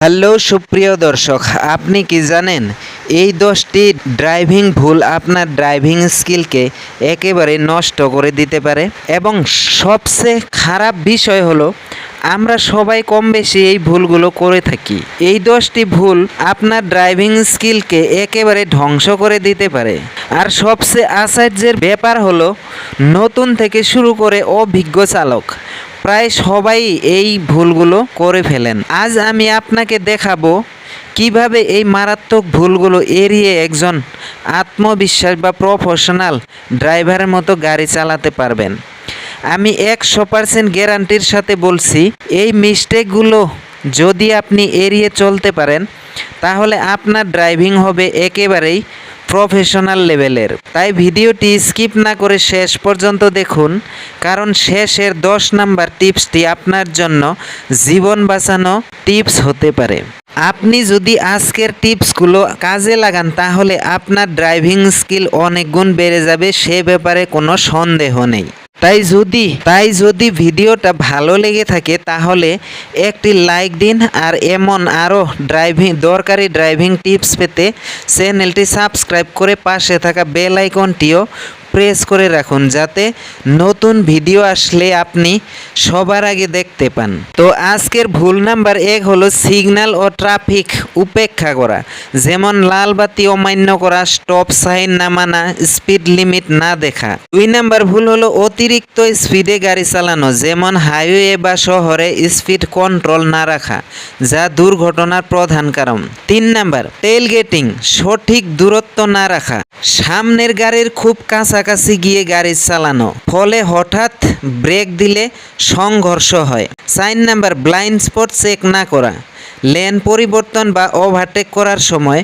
Hello সুপ্রিয় দর্শক, আপনি কি জানেন এই 10টি ড্রাইভিং ভুল আপনার ড্রাইভিং স্কিলকে একেবারে নষ্ট করে দিতে পারে। এবং সবচেয়ে খারাপ বিষয় হলো আমরা সবাই কম বেশি এই ভুলগুলো করে থাকি। এই 10টি ভুল আপনার ড্রাইভিং স্কিলকে একেবারে ধ্বংস করে দিতে পারে। আর সবচেয়ে আশ্চর্যের ব্যাপার হলো নতুন থেকে শুরু করে অভিজ্ঞ চালক প্রায় সবাই এই ভুলগুলো করে ফেলেন। আজ আমি আপনাকে দেখাবো কিভাবে এই মারাত্মক ভুলগুলো এড়িয়ে একজন আত্মবিশ্বাস বা প্রফেশনাল ড্রাইভারের মতো গাড়ি চালাতে পারবেন। আমি 100% গ্যারান্টির সাথে বলছি, এই মিস্টেকগুলো যদি আপনি এড়িয়ে চলতে পারেন তাহলে আপনার ড্রাইভিং হবে একেবারেই প্রফেশনাল লেভেলের। তাই ভিডিওটি স্কিপ না করে শেষ পর্যন্ত দেখুন, কারণ শেষের 10 নাম্বার টিপসটি আপনার জন্য জীবন বাঁচানো টিপস হতে পারে। আপনি যদি আজকের টিপসগুলো কাজে লাগান তাহলে আপনার ড্রাইভিং স্কিল অনেক গুণ বেড়ে যাবে, সে ব্যাপারে কোনো সন্দেহ নেই। তাই যদি ভিডিওটা ভালো লেগে থাকে তাহলে একটি লাইক দিন, আর এমন আরও দরকারি ড্রাইভিং টিপস পেতে চ্যানেলটি সাবস্ক্রাইব করে পাশে থাকা বেল আইকনটিও প্রেস করে রাখুন, যাতে নতুন ভিডিও আসলে আপনি সবার আগে দেখতে পান। তো আজকের ভুল নাম্বার 1 হলো সিগন্যাল ও ট্রাফিক উপেক্ষা করা, যেমন লাল বাতি অমান্য করা, স্টপ সাইন না মানা, স্পিড লিমিট না দেখা। 2 নাম্বার ভুল হলো অতিরিক্ত স্পিডে গাড়ি চালানো, যেমন হাইওয়ে বা শহরে স্পিড কন্ট্রোল না রাখা, যা দুর্ঘটনার প্রধান কারণ। 3 নাম্বার টেল গেটিং, সঠিক দূরত্ব না রাখা, সামনের গাড়ির খুব কাছাকাছি গিয়ে গাড়ি চালানো, ফলে হঠাৎ ব্রেক দিলে সংঘর্ষ হয়। 4 নাম্বার ব্লাইন্ড স্পট চেক না করা, লেন পরিবর্তন বা ওভারটেক করার সময়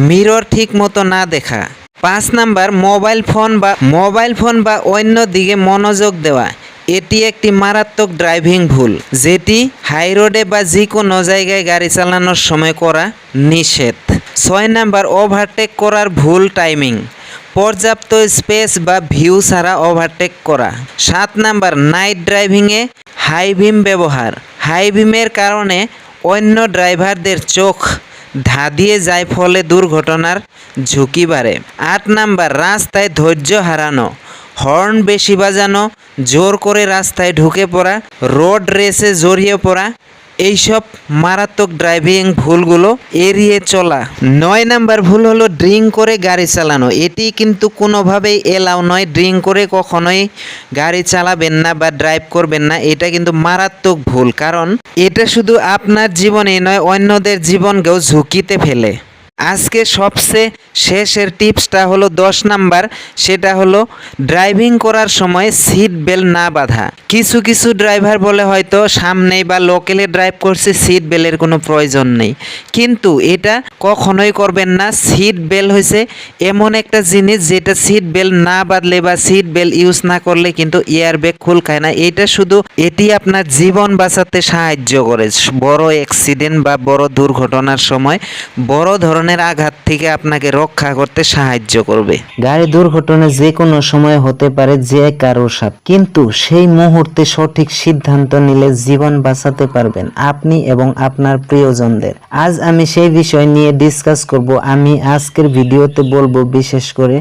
মিরর ঠিক মতো না দেখা। 5 নাম্বার মোবাইল ফোন বা অন্য দিকে মনোযোগ দেওয়া, এটি একটি মারাত্মক ড্রাইভিং ভুল যেটি হাই রোডে বা যে কোনো জায়গায় গাড়ি চালানোর সময় করা নিষেধ। 6 নাম্বার ওভারটেক করার ভুল টাইমিং, পর্যাপ্ত স্পেস বা ভিউ ছাড়া ওভারটেক করা। 7 নাম্বার নাইট ড্রাইভিংয়ে হাই বিম ব্যবহার, হাই বিমের কারণে অন্য ড্রাইভারদের চোখ ধাঁধিয়ে যায়, ফলে দুর্ঘটনার ঝুঁকি বাড়ে। 8 নাম্বার রাস্তায় ধৈর্য হারানো, হর্ন বেশি বাজানো, জোর করে রাস্তায় ঢুকে পড়া, রোড রেসে জড়িয়ে পড়া, এইসব মারাত্মক ড্রাইভিং ভুলগুলো এড়িয়ে চলা। 9 নাম্বার ভুল হলো ড্রিঙ্ক করে গাড়ি চালানো, এটি কিন্তু কোনোভাবেই এলাও নয়। ড্রিঙ্ক করে কখনোই গাড়ি চালাবেন না বা ড্রাইভ করবেন না, এটা কিন্তু মারাত্মক ভুল, কারণ এটা শুধু আপনার জীবনেই নয় অন্যদের জীবনকেও ঝুঁকিতে ফেলে। আজকে সবচেয়ে শেষের টিপসটা হলো 10 নাম্বার, সেটা হলো ড্রাইভিং করার সময় সিট বেল্ট না বাঁধা। কিছু ড্রাইভার বলে হয়তো সামনেই বা লোকালে ড্রাইভ করছে, সিট বেল্টের কোনো প্রয়োজন নেই, কিন্তু এটা কখনোই করবেন না। সিট বেল্ট হয়েছে এমন একটা জিনিস যেটা সিট বেল্ট না বাঁধলে বা সিট বেল্ট ইউজ না করলে কিন্তু এয়ার ব্যাগ খুল খায় না। এটি আপনার জীবন বাঁচাতে সাহায্য করে, বড় অ্যাক্সিডেন্ট বা বড় দুর্ঘটনার সময় বড় ধরনের আঘাত থেকে আপনাকে রক্ষা করতে সাহায্য করবে। গাড়ি দুর্ঘটনা যে কোনো সময় হতে পারে যে কারোর সাথে, কিন্তু সেই মুহূর্তে সঠিক সিদ্ধান্ত নিলে জীবন বাঁচাতে পারবেন আপনি এবং আপনার প্রিয়জনদের। আজ আমি সেই বিষয় নিয়ে ডিসকাস করব। আমি আজকের ভিডিওতে বলবো বিশেষ করে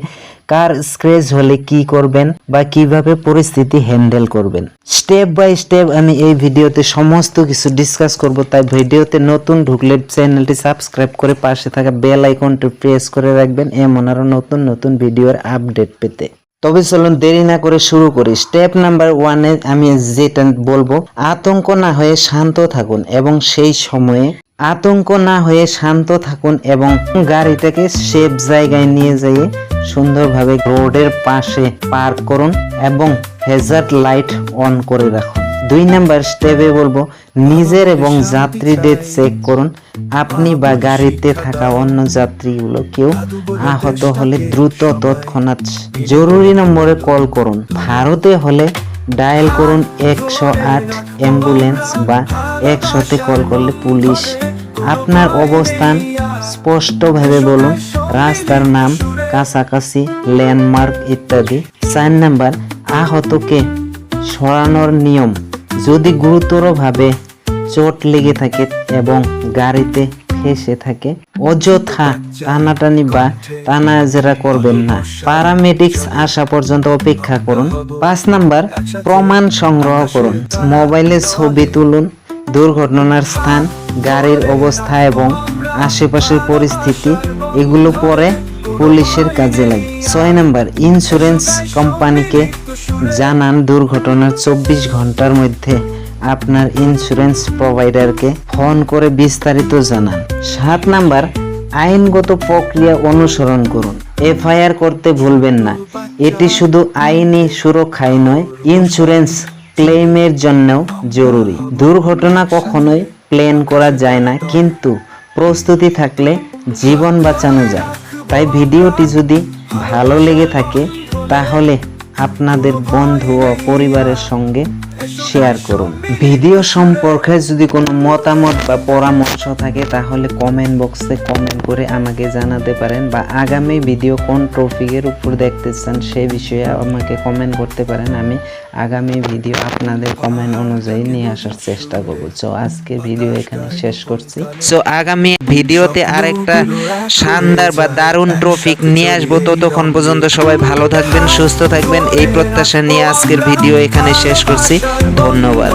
কার স্ক্র্যাচ হলে কি করবেন বা কিভাবে পরিস্থিতি হ্যান্ডেল করবেন। স্টেপ বাই স্টেপ আমি এই ভিডিওতে সমস্ত কিছু ডিসকাস করব। তাই ভিডিওতে নতুন ঢুকলে চ্যানেলটি সাবস্ক্রাইব করে পাশে থাকা বেল আইকনটি প্রেস করে রাখবেন এমন আরো নতুন ভিডিওর আপডেট পেতে। তবে চলুন দেরি না করে শুরু করি। স্টেপ নাম্বার 1-এ আমি যেটা বলবো, আতঙ্ক না হয়ে শান্ত থাকুন এবং সেই সময়ে শান্ত থাকুন এবং গাড়িটাকে সেফ জায়গায় নিয়ে যেয়ে সুন্দরভাবে রোডের পাশে পার্ক করুন এবং হ্যাজার্ড লাইট অন করে রাখুন। 2 নাম্বার স্টেপে বলবো, নিজের এবং যাত্রীদের চেক করুন। আপনি বা গাড়িতে থাকা অন্য যাত্রীগুলো কেউ আহত হলে দ্রুত তৎক্ষণাৎ জরুরি নম্বরে কল করুন। ভারতে হলে ডায়াল করুন 108 অ্যাম্বুলেন্স বা 100-তে কল করলে পুলিশ। আপনার অবস্থান স্পষ্টভাবে বলুন, রাস্তার নাম, কাছাকাছি ল্যান্ডমার্ক ইত্যাদি। 4 নাম্বার আহতকে সরানোর নিয়ম, যদি গুরুতরভাবে চোট লেগে থাকে এবং গাড়িতে ফেসে থাকে, অযথা টানাটানি বা টানাজেরা করবেন না। প্যারামেডিক্স আসা পর্যন্ত অপেক্ষা করুন। 5 নাম্বার, প্রমাণ সংগ্রহ করুন। মোবাইলে ছবি তুলুন, দুর্ঘটনার স্থান, গাড়ির অবস্থা এবং আশেপাশের পরিস্থিতি, এগুলো পরে পুলিশের কাজে লাগে। 6 নাম্বার, ইন্স্যুরেন্স কোম্পানিকে জানান দুর্ঘটনার 24 ঘন্টার মধ্যে আপনার ইন্স্যুরেন্স প্রোভাইডারকে ফোন করে বিস্তারিত জানান। 7 নাম্বার, আইনগত প্রক্রিয়া অনুসরণ করুন। এফআইআর করতে ভুলবেন না। এটি শুধু আইনি সুরক্ষাই নয়, ইন্স্যুরেন্স ক্লেইমের জন্যও জরুরি। দুর্ঘটনা কখনোই প্ল্যান করা যায় না, কিন্তু প্রস্তুতি থাকলে জীবন বাঁচানো যায়। তাই ভিডিওটি যদি ভালো লেগে থাকে তাহলে আপনাদের বন্ধু ও পরিবারের সঙ্গে শেয়ার করুন। ভিডিও সম্পর্কে যদি কোনো মতামত বা পরামর্শ থাকে তাহলে কমেন্ট বক্সে কমেন্ট করে আমাকে জানাতে পারেন, বা আগামী ভিডিও কোন টপিকের উপর দেখতে চান সেই বিষয়ে আমাকে কমেন্ট করতে পারেন। আমি আগামী ভিডিও আপনাদের কমেন্ট অনুযায়ী নিয়ে আসার চেষ্টা করব। সো আজকে ভিডিও এখানে শেষ করছি। সো আগামী ভিডিওতে আরেকটা শানদার বা দারুণ টপিক নিয়ে আসবো। ততক্ষণ পর্যন্ত সবাই ভালো থাকবেন, সুস্থ থাকবেন, এই প্রত্যাশা নিয়ে আজকের ভিডিও এখানে শেষ করছি। ধন্যবাদ।